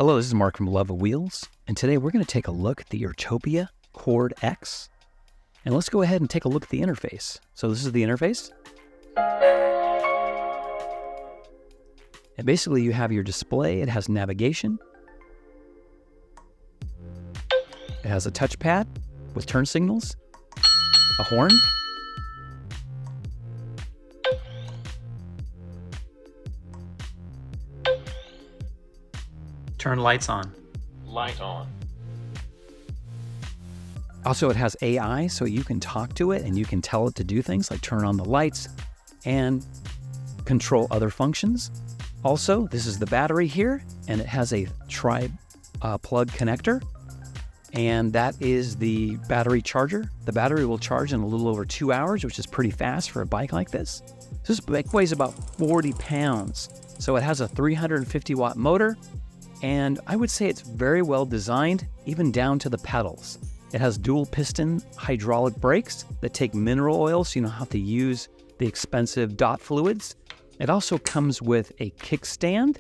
Hello, this is Mark from Love of Wheels, and today we're going to take a look at the Urtopia Chord X. And let's go ahead and take a look at the interface. So this is the interface. And basically you have your display. It has navigation. It has a touchpad with turn signals, a horn, Turn lights on. Light on. Also, it has AI, so you can talk to it and you can tell it to do things like turn on the lights and control other functions. Also, this is the battery here, and it has a tri-plug connector, and that is the battery charger. The battery will charge in a little over 2 hours, which is pretty fast for a bike like this. This bike weighs about 40 pounds, so it has a 350-watt motor, and I would say it's very well designed, even down to the pedals. It has dual piston hydraulic brakes that take mineral oil, so you don't have to use the expensive dot fluids. It also comes with a kickstand,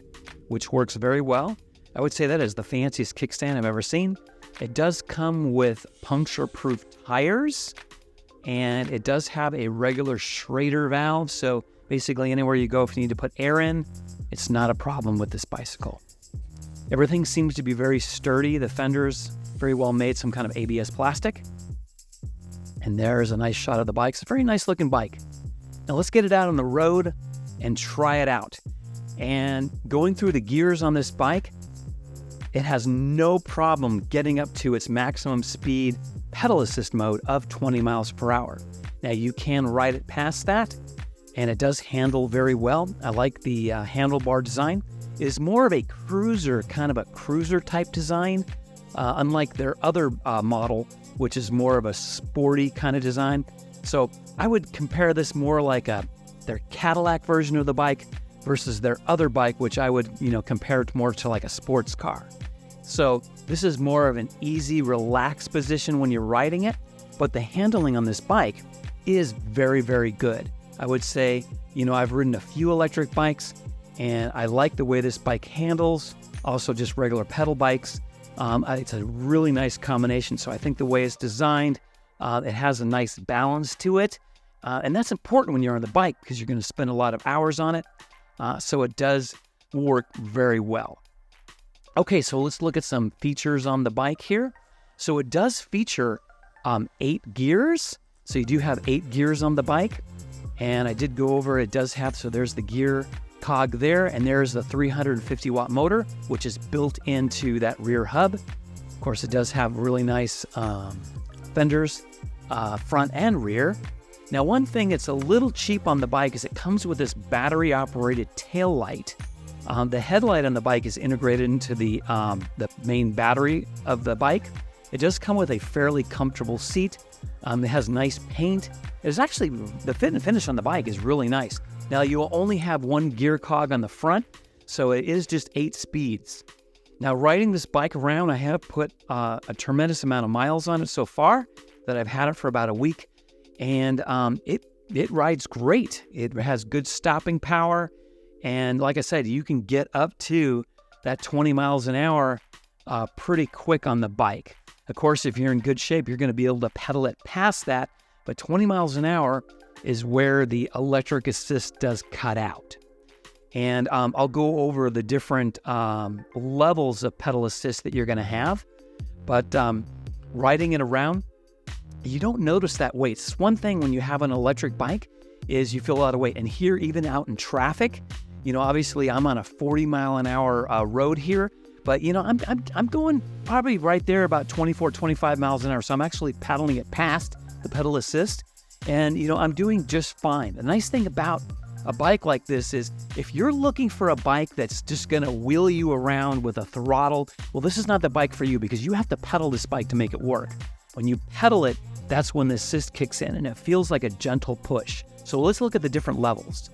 which works very well. I would say that is the fanciest kickstand I've ever seen. It does come with puncture-proof tires, and it does have a regular Schrader valve, so basically anywhere you go, if you need to put air in, it's not a problem with this bicycle. Everything seems to be very sturdy. The fenders, very well made, some kind of ABS plastic. And there's a nice shot of the bike. It's a very nice looking bike. Now let's get it out on the road and try it out. And going through the gears on this bike, it has no problem getting up to its maximum speed pedal assist mode of 20 miles per hour. Now you can ride it past that, and it does handle very well. I like the handlebar design. It is more of a cruiser, kind of a cruiser type design, unlike their other model, which is more of a sporty kind of design. So I would compare this more like their Cadillac version of the bike versus their other bike, which I would, compare it more to like a sports car. So this is more of an easy, relaxed position when you're riding it, but the handling on this bike is very, very good. I would say, I've ridden a few electric bikes, and I like the way this bike handles, also just regular pedal bikes. It's a really nice combination. So I think the way it's designed, it has a nice balance to it. And that's important when you're on the bike because you're going to spend a lot of hours on it. So it does work very well. Okay, so let's look at some features on the bike here. So it does feature 8 gears. So you do have 8 gears on the bike. And I did go over, it does have, so there's the gear cog there, and there's the 350-watt motor, which is built into that rear hub. Of course, it does have really nice fenders, front and rear. Now, one thing that's a little cheap on the bike is it comes with this battery-operated tail light. The headlight on the bike is integrated into the main battery of the bike. It does come with a fairly comfortable seat. It has nice paint. It's actually, the fit and finish on the bike is really nice. Now, you'll only have 1 gear cog on the front, so it is just 8 speeds. Now, riding this bike around, I have put a tremendous amount of miles on it so far that I've had it for about a week, and it rides great. It has good stopping power, and like I said, you can get up to that 20 miles an hour pretty quick on the bike. Of course, if you're in good shape, you're going to be able to pedal it past that, but 20 miles an hour is where the electric assist does cut out. And I'll go over the different levels of pedal assist that you're going to have. But riding it around, you don't notice that weight. It's one thing when you have an electric bike is you feel a lot of weight. And here, even out in traffic, obviously I'm on a 40-mile-an-hour road here. But, I'm going probably right there about 24, 25 miles an hour. So I'm actually pedaling it past the pedal assist. And, I'm doing just fine. The nice thing about a bike like this is if you're looking for a bike that's just going to wheel you around with a throttle, well, this is not the bike for you because you have to pedal this bike to make it work. When you pedal it, that's when the assist kicks in and it feels like a gentle push. So let's look at the different levels.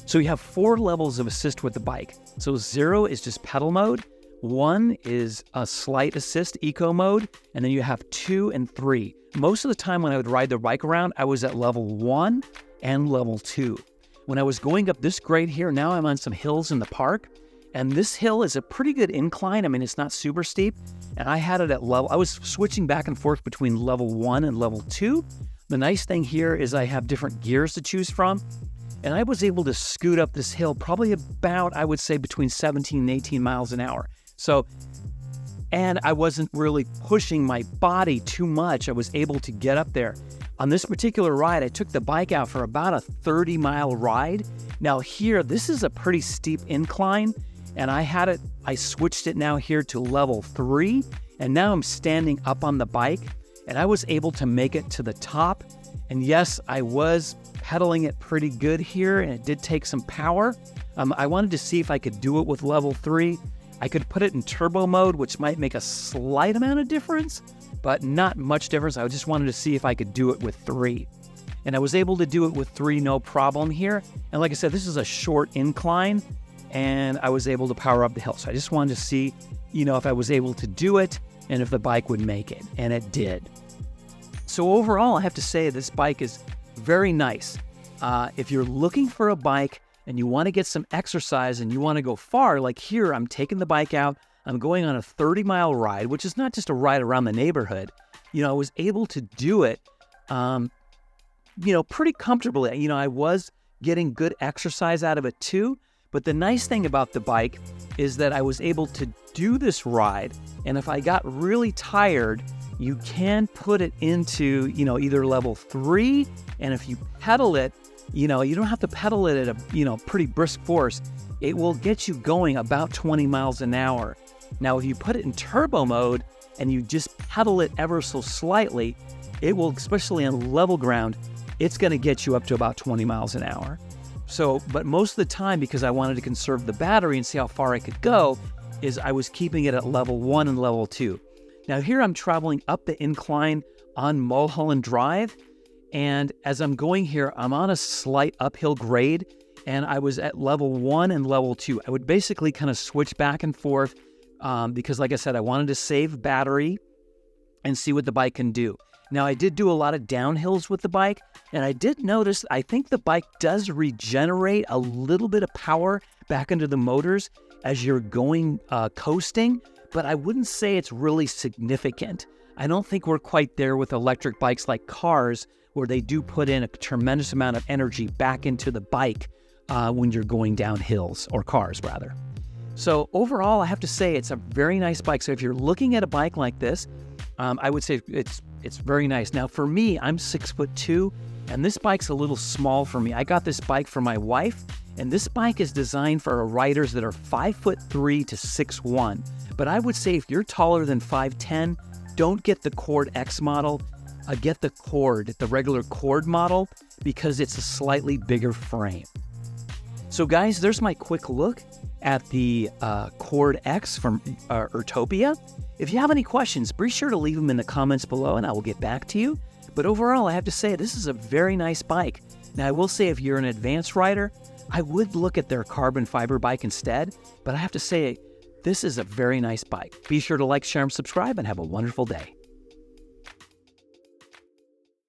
So you have 4 levels of assist with the bike. So 0 is just pedal mode, 1 is a slight assist eco mode, and then you have 2 and 3. Most of the time when I would ride the bike around, I was at level 1 and level 2. When I was going up this grade here, now I'm on some hills in the park, and this hill is a pretty good incline. I mean, it's not super steep, and I had it at level, I was switching back and forth between level 1 and level 2. The nice thing here is I have different gears to choose from, and I was able to scoot up this hill probably about, I would say, between 17 and 18 miles an hour. So, and I wasn't really pushing my body too much. I was able to get up there. On this particular ride, I took the bike out for about a 30-mile ride. Now here, this is a pretty steep incline, and I switched it now here to level 3, and now I'm standing up on the bike, and I was able to make it to the top. And yes, I was pedaling it pretty good here, and it did take some power. I wanted to see if I could do it with level 3. I could put it in turbo mode, which might make a slight amount of difference, but not much difference. I just wanted to see if I could do it with 3. And I was able to do it with 3, no problem here. And like I said, this is a short incline, and I was able to power up the hill. So I just wanted to see, if I was able to do it and if the bike would make it, and it did. So overall, I have to say this bike is very nice. If you're looking for a bike and you want to get some exercise and you want to go far, like here, I'm taking the bike out, I'm going on a 30-mile ride, which is not just a ride around the neighborhood. I was able to do it, pretty comfortably. I was getting good exercise out of it too. But the nice thing about the bike is that I was able to do this ride. And if I got really tired, you can put it into, either level 3. And if you pedal it, you don't have to pedal it at a, pretty brisk force. It will get you going about 20 miles an hour. Now, if you put it in turbo mode and you just pedal it ever so slightly, it will, especially on level ground, it's going to get you up to about 20 miles an hour. So, but most of the time, because I wanted to conserve the battery and see how far I could go, is I was keeping it at level 1 and level 2. Now here I'm traveling up the incline on Mulholland Drive, and as I'm going here, I'm on a slight uphill grade, and I was at level 1 and level 2. I would basically kind of switch back and forth because, like I said, I wanted to save battery and see what the bike can do. Now, I did do a lot of downhills with the bike, and I did notice, I think the bike does regenerate a little bit of power back into the motors as you're going coasting, but I wouldn't say it's really significant. I don't think we're quite there with electric bikes like cars, where they do put in a tremendous amount of energy back into the bike when you're going down hills, or cars rather. So overall, I have to say it's a very nice bike. So if you're looking at a bike like this, I would say it's very nice. Now for me, I'm 6'2", and this bike's a little small for me. I got this bike for my wife, and this bike is designed for riders that are 5'3" to 6'1". But I would say if you're taller than 5'10", don't get the Chord X model. Get the regular Chord model, because it's a slightly bigger frame. So guys, there's my quick look at the Chord X from Urtopia. If you have any questions, be sure to leave them in the comments below and I will get back to you. But overall, I have to say this is a very nice bike. Now, I will say if you're an advanced rider, I would look at their carbon fiber bike instead. But I have to say, this is a very nice bike. Be sure to like, share, and subscribe, and have a wonderful day.